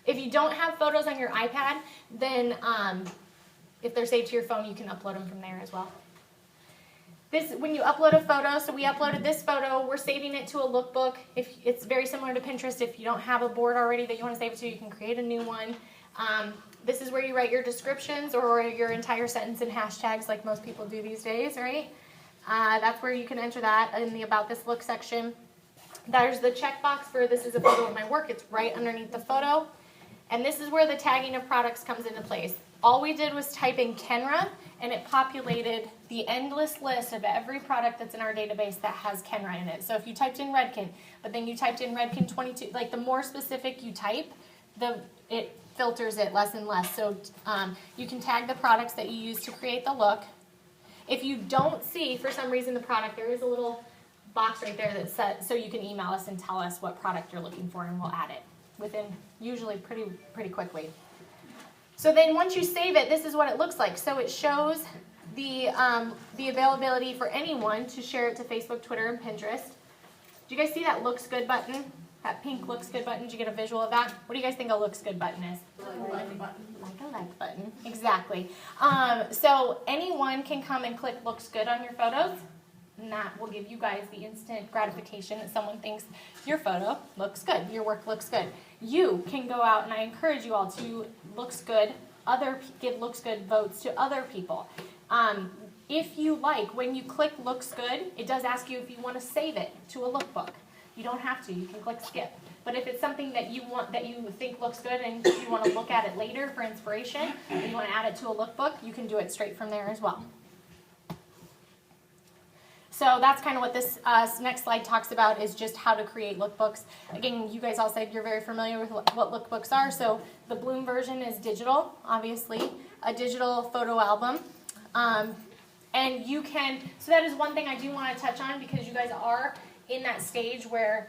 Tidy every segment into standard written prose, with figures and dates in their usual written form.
If you don't have photos on your iPad, then if they're saved to your phone, you can upload them from there as well. When you upload a photo, so we uploaded this photo, we're saving it to a lookbook. If it's very similar to Pinterest, if you don't have a board already that you want to save it to, you can create a new one. This is where you write your descriptions or your entire sentence in hashtags like most people do these days, right? That's where you can enter that in the About This Look section. There's the checkbox for this is a photo of my work. It's right underneath the photo. And this is where the tagging of products comes into place. All we did was type in Kenra, and it populated the endless list of every product that's in our database that has Kenra in it. So if you typed in Redken, but then you typed in Redken 22, like the more specific you type, it filters it less and less. So you can tag the products that you use to create the look. If you don't see, for some reason, the product, there is a little box right there that says, so you can email us and tell us what product you're looking for, and we'll add it within usually pretty quickly. So then once you save it, this is what it looks like. So it shows the availability for anyone to share it to Facebook, Twitter, and Pinterest. Do you guys see that looks good button? That pink looks good button? Did you get a visual of that? What do you guys think a looks good button is? Like a like button. Exactly. So anyone can come and click looks good on your photos, and that will give you guys the instant gratification that someone thinks your photo looks good, your work looks good. You can go out, and I encourage you all to looks good, give looks good votes to other people. If you like, when you click looks good, it does ask you if you want to save it to a lookbook. You don't have to, you can click skip. But if it's something that you think looks good and you want to look at it later for inspiration, and you want to add it to a lookbook, you can do it straight from there as well. So that's kind of what this next slide talks about, is just how to create lookbooks. Again, you guys all said you're very familiar with what lookbooks are. So the Bloom version is digital, obviously, a digital photo album. And you can, so that is one thing I do want to touch on, because you guys are in that stage where,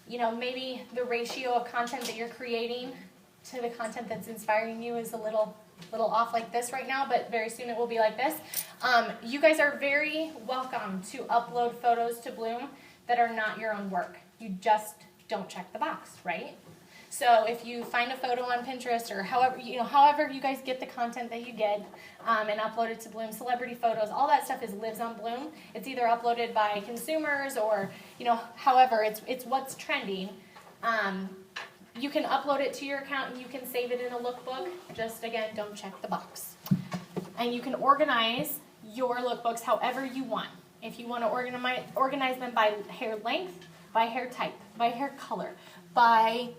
you know, maybe the ratio of content that you're creating to the content that's inspiring you is a little off like this right now, but very soon it will be like this. You guys are very welcome to upload photos to Bloom that are not your own work. You just don't check the box, right? So if you find a photo on Pinterest or however you guys get the content that you get and upload it to Bloom, celebrity photos, all that stuff lives on Bloom. It's either uploaded by consumers or, however, it's what's trending. You can upload it to your account and you can save it in a lookbook. Just, again, don't check the box. And you can organize your lookbooks however you want. If you want to organize them by hair length, by hair type, by hair color, by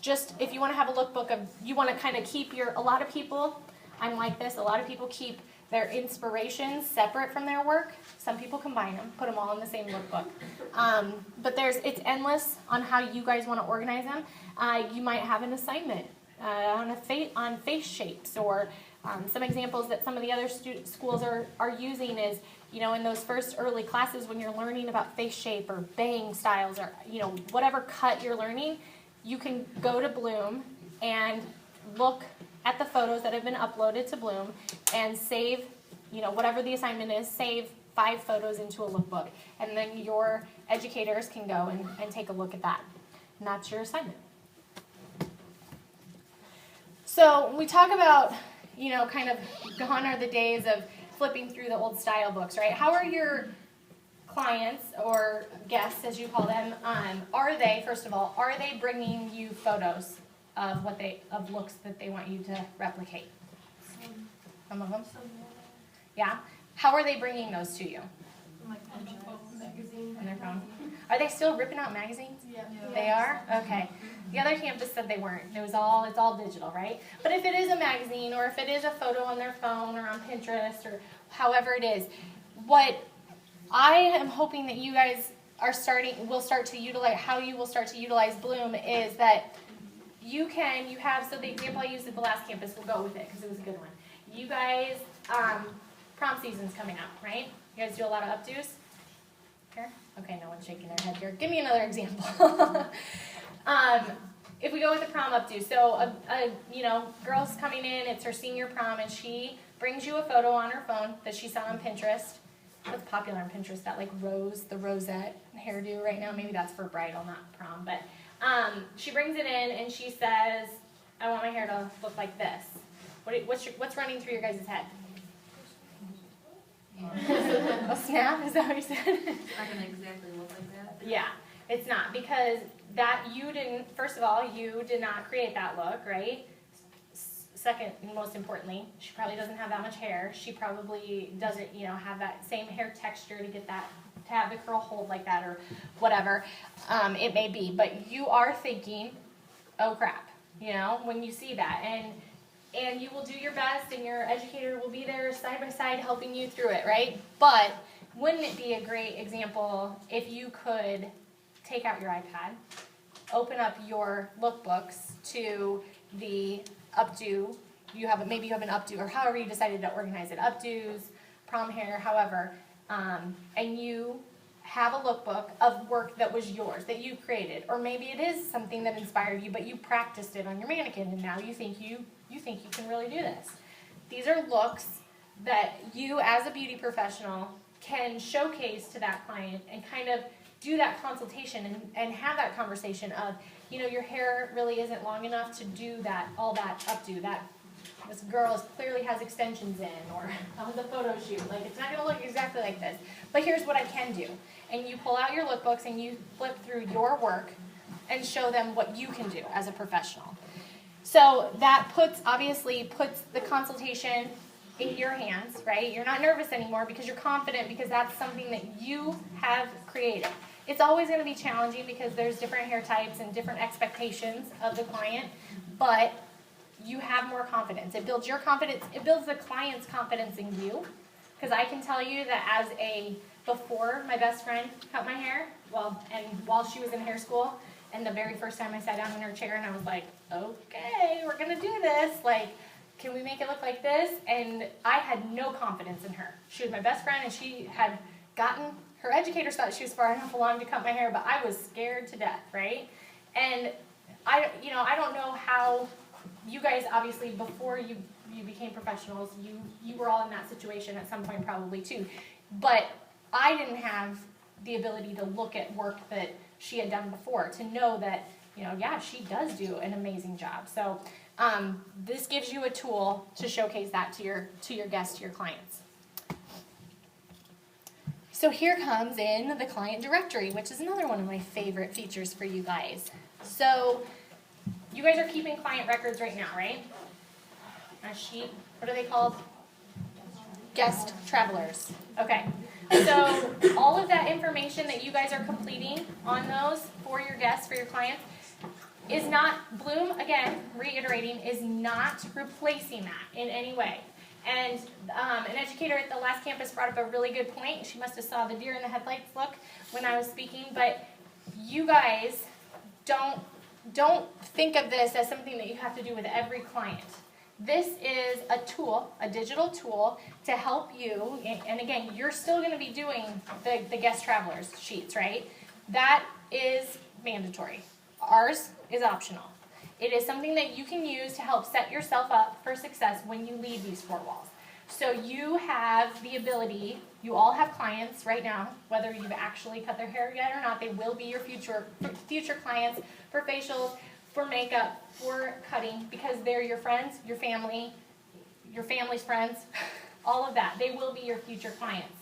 just, if you want to have a lookbook of, you want to kind of keep a lot of people, I'm like this, a lot of people keep their inspirations separate from their work. Some people combine them, put them all in the same lookbook. But it's endless on how you guys want to organize them. You might have an assignment on face shapes, or some examples that some of the other schools are using is, in those first early classes when you're learning about face shape or bang styles or, whatever cut you're learning, you can go to Bloom and look at the photos that have been uploaded to Bloom and save, whatever the assignment is, save 5 photos into a lookbook. And then your educators can go and take a look at that. And that's your assignment. So when we talk about, kind of gone are the days of flipping through the old style books, right? How are your clients or guests, as you call them, are they bringing you photos of looks that they want you to replicate? Some of them? Yeah? How are they bringing those to you? Magazine. On their phone. Are they still ripping out magazines? Yeah. They are? Okay. The other campus said they weren't. It's all digital, right? But if it is a magazine, or if it is a photo on their phone or on Pinterest or however it is, what I am hoping that you guys will start to utilize Bloom is that you have, so the example I used at the last campus, we'll go with it because it was a good one. You guys, prom season's coming up, right? You guys do a lot of updos? Here? Okay, no one's shaking their head here. Give me another example. If we go with the prom updo, so girl's coming in, it's her senior prom, and she brings you a photo on her phone that she saw on Pinterest. What's popular on Pinterest? That the rosette hairdo right now. Maybe that's for bridal, not prom. But she brings it in and she says, I want my hair to look like this. What's running through your guys' head? A snap? Is that what you said? It's not going to exactly look like that. Yeah, it's not, because that you didn't, first of all, you did not create that look, right? Second, and most importantly, she probably doesn't have that much hair. She probably doesn't, have that same hair texture to get that, to have the curl hold like that or whatever it may be. But you are thinking, oh crap, when you see that. And you will do your best, and your educator will be there side by side helping you through it, right? But wouldn't it be a great example if you could take out your iPad, open up your lookbooks to the updo, maybe you have an updo, or however you decided to organize it, updos, prom hair, however, and you have a lookbook of work that was yours, that you created, or maybe it is something that inspired you, but you practiced it on your mannequin, and now you think you can really do this. These are looks that you, as a beauty professional, can showcase to that client and kind of do that consultation and have that conversation of, your hair really isn't long enough to do all that updo. This girl clearly has extensions in, or that was a photo shoot. Like, it's not going to look exactly like this. But here's what I can do. And you pull out your lookbooks and you flip through your work and show them what you can do as a professional. So that obviously puts the consultation in your hands, right? You're not nervous anymore because you're confident, because that's something that you have created. It's always going to be challenging because there's different hair types and different expectations of the client, but you have more confidence. It builds your confidence. It builds the client's confidence in you, because I can tell you that before my best friend cut my hair, and while she was in hair school, and the very first time I sat down in her chair and I was like, okay, we're going to do this. Like, can we make it look like this? And I had no confidence in her. She was my best friend, and she had her educators thought she was far enough along to cut my hair, but I was scared to death, right? And I don't know how you guys, obviously, before you became professionals, you were all in that situation at some point probably too. But I didn't have the ability to look at work that she had done before to know that, she does do an amazing job. So this gives you a tool to showcase that to your guests, to your clients. So here comes in the client directory, which is another one of my favorite features for you guys. So you guys are keeping client records right now, right? A sheet. What are they called? Guest travelers. Okay. So all of that information that you guys are completing on those for your guests, for your clients, is not, Bloom, again, reiterating, is not replacing that in any way. And an educator at the last campus brought up a really good point. She must have saw the deer in the headlights look when I was speaking, but you guys don't think of this as something that you have to do with every client. This is a tool, a digital tool, to help you, and again, you're still going to be doing the guest travelers sheets, right? That is mandatory. Ours is optional. It is something that you can use to help set yourself up for success when you leave these four walls. So you have the ability, you all have clients right now, whether you've actually cut their hair yet or not, they will be your future clients for facials, for makeup, for cutting, because they're your friends, your family, your family's friends, all of that. They will be your future clients.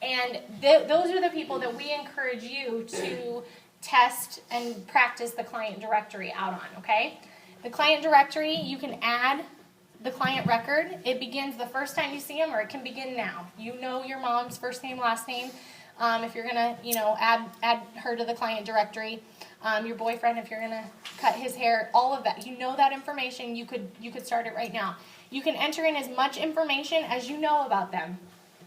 And those are the people that we encourage you to test and practice the client directory out on, okay? The client directory, you can add the client record. It begins the first time you see them, or it can begin now. You know your mom's first name, last name. If you're gonna, add her to the client directory. Your boyfriend, if you're gonna cut his hair, all of that. You know that information. You could start it right now. You can enter in as much information as you know about them.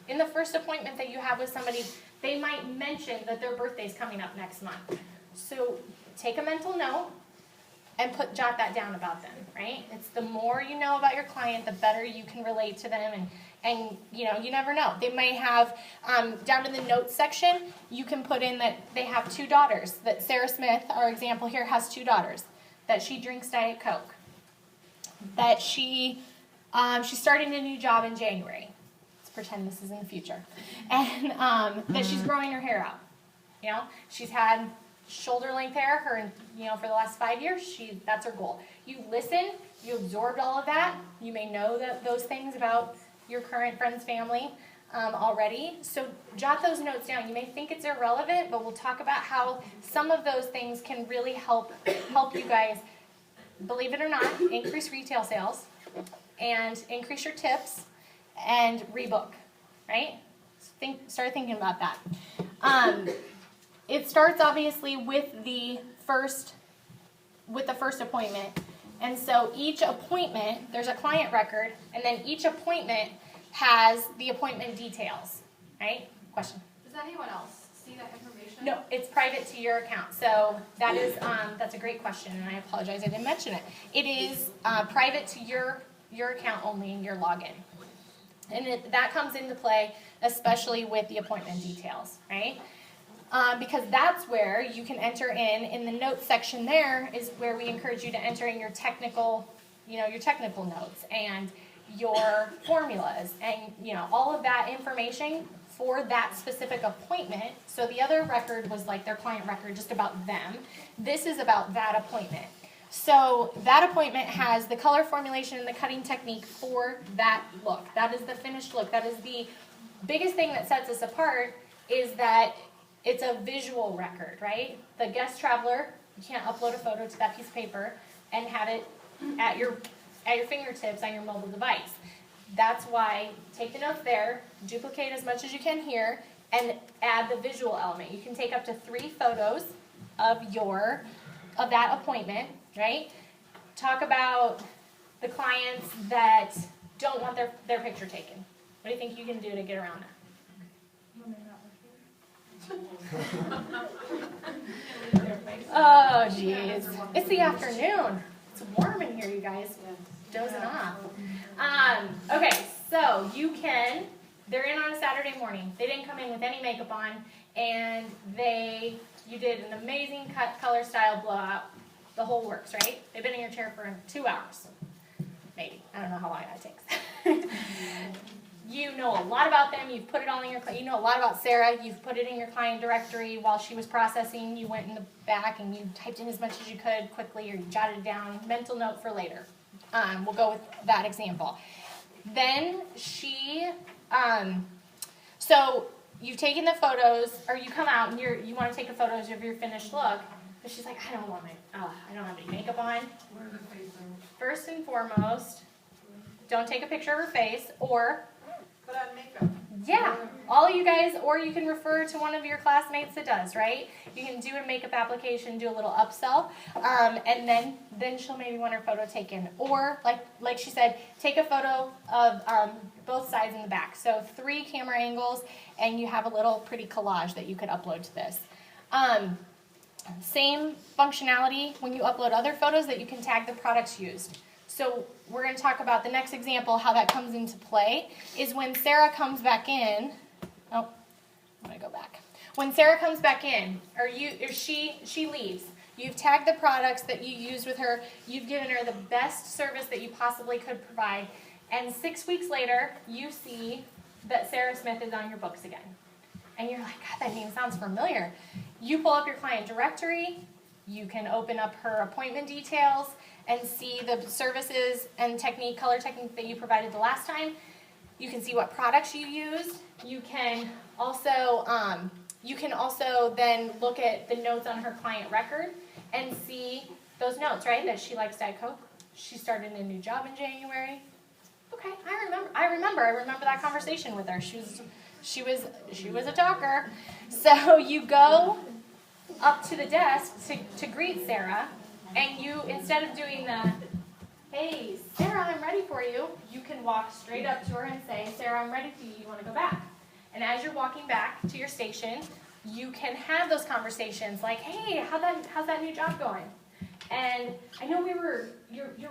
In the first appointment that you have with somebody, they might mention that their birthday's coming up next month. So take a mental note and jot that down about them, right? It's the more you know about your client, the better you can relate to them, and you never know. They may have, down in the notes section, you can put in that they have 2 daughters, that Sarah Smith, our example here, has 2 daughters, that she drinks Diet Coke, that she's starting a new job in January. Let's pretend this is in the future. And that she's growing her hair out. She's had shoulder length hair, for the last 5 years, that's her goal. You listen, you absorbed all of that. You may know those things about your current friend's family already. So jot those notes down. You may think it's irrelevant, but we'll talk about how some of those things can really help you guys, believe it or not, increase retail sales and increase your tips and rebook, right? Start thinking about that. It starts obviously with the first appointment. And so each appointment, there's a client record, and then each appointment has the appointment details, right? Question? Does anyone else see that information? No, it's private to your account. So that's a great question, and I apologize I didn't mention it. It is private to your account only in your login. And that comes into play, especially with the appointment details, right? Because that's where you can enter in the notes section. There is where we encourage you to enter in your technical notes and your formulas and all of that information for that specific appointment. So the other record was like their client record, just about them. This is about that appointment. So that appointment has the color formulation and the cutting technique for that look. That is the finished look. That is the biggest thing that sets us apart, is that it's a visual record, right? The guest traveler, you can't upload a photo to that piece of paper and have it at your fingertips on your mobile device. That's why take the notes there, duplicate as much as you can here, and add the visual element. You can take up to 3 photos of that appointment, right? Talk about the clients that don't want their picture taken. What do you think you can do to get around that? Oh, geez. It's the afternoon. It's warm in here, you guys. Dozing off. Okay, so they're in on a Saturday morning. They didn't come in with any makeup on, and you did an amazing cut, color, style, blowout. The whole works, right? They've been in your chair for 2 hours. Maybe. I don't know how long that takes. You know a lot about them. You've put it all in you know a lot about Sarah. You've put it in your client directory while she was processing. You went in the back and you typed in as much as you could quickly, or you jotted it down. Mental note for later. We'll go with that example. Then so you've taken the photos, or you come out and you want to take the photos of your finished look, but she's like, I don't have any makeup on. First and foremost, don't take a picture of her face, or put on makeup. Yeah, all of you guys, or you can refer to one of your classmates that does, right? You can do a makeup application, do a little upsell, and then she'll maybe want her photo taken. Or, like she said, take a photo of both sides and the back. So 3 camera angles, and you have a little pretty collage that you could upload to this. Same functionality when you upload other photos, that you can tag the products used. So we're going to talk about the next example, how that comes into play, is when Sarah comes back in. Oh, I'm going to go back. When Sarah comes back in, or she leaves, you've tagged the products that you used with her, you've given her the best service that you possibly could provide, and 6 weeks later, you see that Sarah Smith is on your books again. And you're like, God, that name sounds familiar. You pull up your client directory, you can open up her appointment details, and see the services and color technique that you provided the last time. You can see what products you used. You can also then look at the notes on her client record and see those notes, right? That she likes Diet Coke. She started a new job in January. Okay, I remember that conversation with her. She was a talker. So you go up to the desk to greet Sarah. And you, instead of doing the, hey, Sarah, I'm ready for you, you can walk straight up to her and say, Sarah, I'm ready for you. You want to go back? And as you're walking back to your station, you can have those conversations like, hey, how's that new job going? And I know you're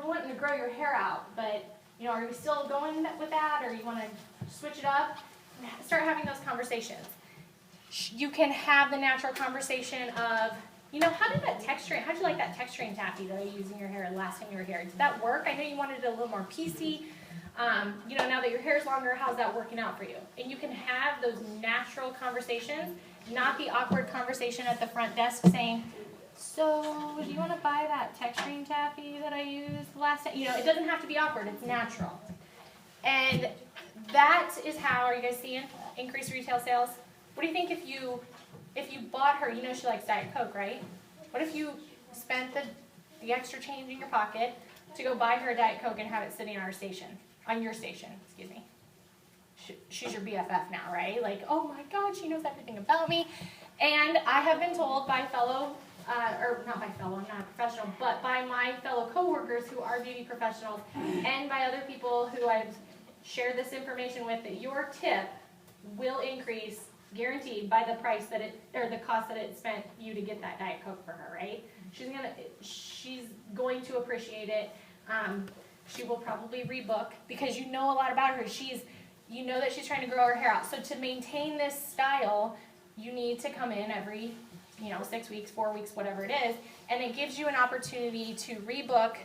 wanting to grow your hair out, but are we still going with that, or you want to switch it up? Start having those conversations. You can have the natural conversation of, how'd you like that texturing taffy that I used in your hair last time you were here? Did that work? I know you wanted it a little more piecey. Now that your hair's longer, how's that working out for you? And you can have those natural conversations not the awkward conversation at the front desk saying, so do you want to buy that texturing taffy that I used last time? You know, it doesn't have to be awkward, it's natural. And that is how, are you guys seeing increased retail sales? What do you think if you bought her, you know she likes Diet Coke, right? What if you spent the extra change in your pocket to go buy her a Diet Coke and have it sitting on your station, excuse me. She's your BFF now, right? Like, oh my God, she knows everything about me. And I have been told by fellow, or not by fellow, I'm not a professional, but by my fellow coworkers who are beauty professionals and by other people who I've shared this information with, that your tip will increase, guaranteed, by the price that the cost that it spent you to get that Diet Coke for her, right? She's going to appreciate it. She will probably rebook because you know a lot about her. You know that she's trying to grow her hair out. So to maintain this style, you need to come in every, 6 weeks, 4 weeks, whatever it is, and it gives you an opportunity to rebook,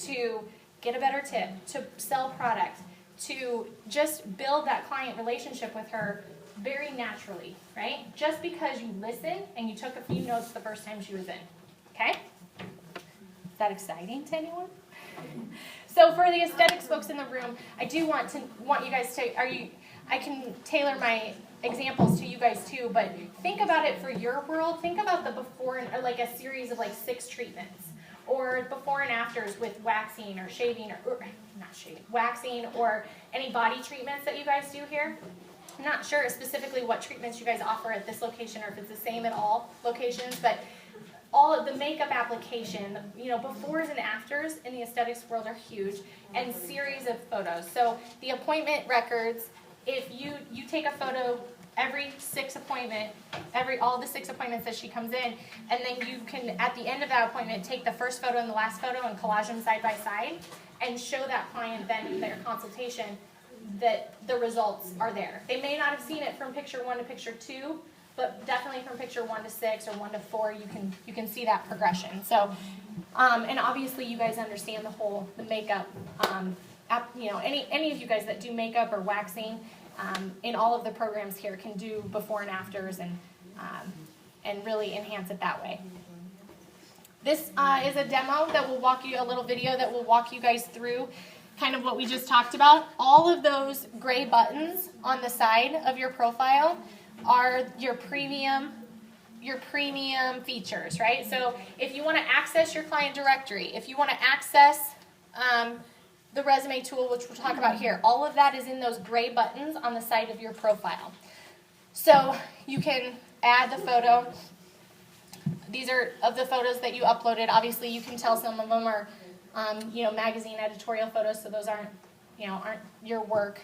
to get a better tip, to sell product, to just build that client relationship with her very naturally, right? Just because you listened and you took a few notes the first time she was in, okay? Is that exciting to anyone? So for the aesthetics folks in the room, I do want you guys to, I can tailor my examples to you guys too, but think about it for your world. Think about the before, or like a series of like 6 treatments, or before and afters with waxing or shaving, or not shaving, waxing, or any body treatments that you guys do here. I'm not sure specifically what treatments you guys offer at this location, or if it's the same at all locations, but all of the makeup application, befores and afters in the aesthetics world are huge, and series of photos. So the appointment records, if you take a photo every 6 appointment, all the 6 appointments that she comes in, and then you can, at the end of that appointment, take the first photo and the last photo and collage them side by side, and show that client then in their consultation that the results are there. They may not have seen it from picture 1 to picture 2, but definitely from picture 1 to 6 or 1 to 4, you can see that progression. So, and obviously you guys understand the makeup. Any of you guys that do makeup or waxing, in all of the programs here can do before and afters and really enhance it that way. This is a demo that will a little video that will walk you guys through kind of what we just talked about. All of those gray buttons on the side of your profile are your premium features, right? So if you want to access your client directory, if you want to access the resume tool, which we'll talk about here, all of that is in those gray buttons on the side of your profile. So you can add the photo. These are of the photos that you uploaded. Obviously, you can tell some of them are, magazine editorial photos, so those aren't your work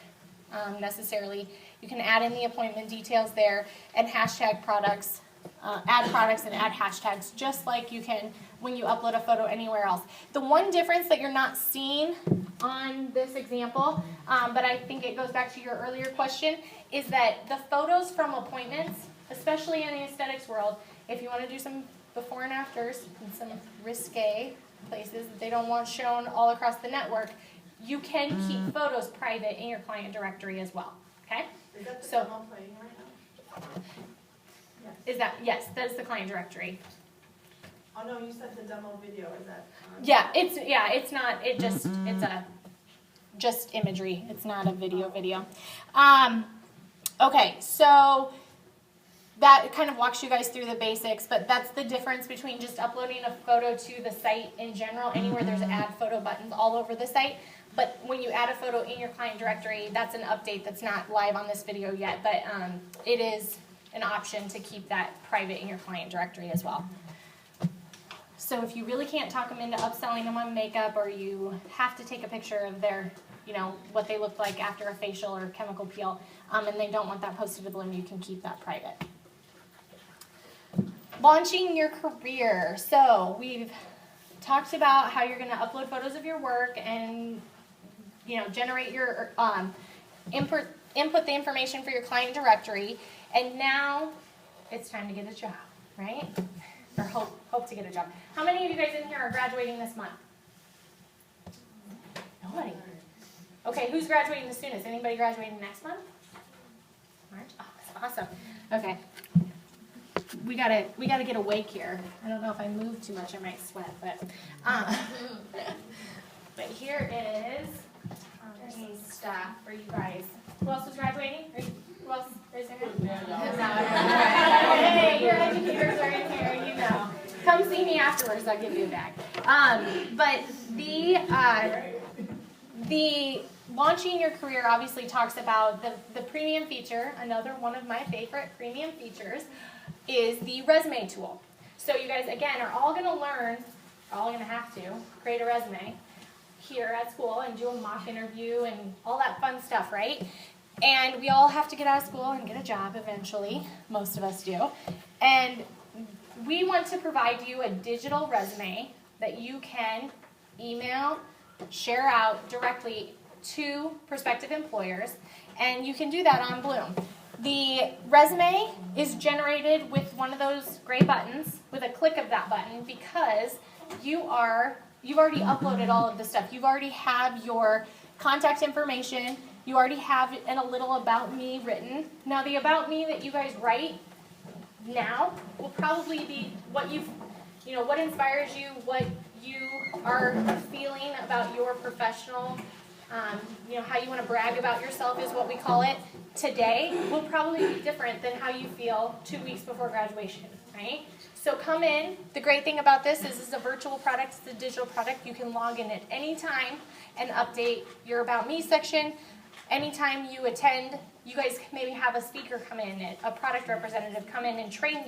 necessarily. You can add in the appointment details there and hashtag products, add products and add hashtags, just like you can when you upload a photo anywhere else. The one difference that you're not seeing on this example, but I think it goes back to your earlier question, is that the photos from appointments, especially in the aesthetics world, if you want to do some before and afters in some risque places that they don't want shown all across the network, you can keep photos private in your client directory as well. Okay? Is that the demo playing right now? Yes, that is the client directory. Oh no, you said the demo video, is that? Yeah, it's not, it's just imagery. It's not a video. Okay, so that kind of walks you guys through the basics, but that's the difference between just uploading a photo to the site in general. Anywhere there's add photo buttons all over the site. But when you add a photo in your client directory, that's an update that's not live on this video yet, but it is an option to keep that private in your client directory as well. So if you really can't talk them into upselling them on makeup, or you have to take a picture of their, what they look like after a facial or chemical peel, and they don't want that posted to Bloom, you can keep that private. Launching your career. So we've talked about how you're going to upload photos of your work and generate your input the information for your client directory, and now it's time to get a job, right? Or hope to get a job. How many of you guys in here are graduating this month? Nobody. Okay, who's graduating the soonest? Anybody graduating next month? March? Oh, that's awesome. Okay. we gotta get awake here. I don't know if I move too much, I might sweat, but here is some stuff for you guys. Who else was graduating? Who else? Raise your hand. Hey, your educators are in here, you know. Come see me afterwards, I'll give you a bag. But the launching your career obviously talks about the premium feature. Another one of my favorite premium features is the resume tool. So you guys, again, are all going to learn, all going to have to, create a resume here at school and do a mock interview and all that fun stuff, right? And we all have to get out of school and get a job eventually. Most of us do. And we want to provide you a digital resume that you can email, share out directly to prospective employers, and you can do that on Bloom. The resume is generated with one of those gray buttons, with a click of that button, because you've already uploaded all of the stuff. You've already have your contact information. You already have a little about me written. Now the about me that you guys write now will probably be what what inspires you, what you are feeling about your professional, how you want to brag about yourself is what we call it. Today will probably be different than how you feel 2 weeks before graduation, right? So come in. The great thing about this is it's a virtual product, it's a digital product. You can log in at any time and update your About Me section. Anytime you attend, you guys maybe have a speaker come in, a product representative come in and train you.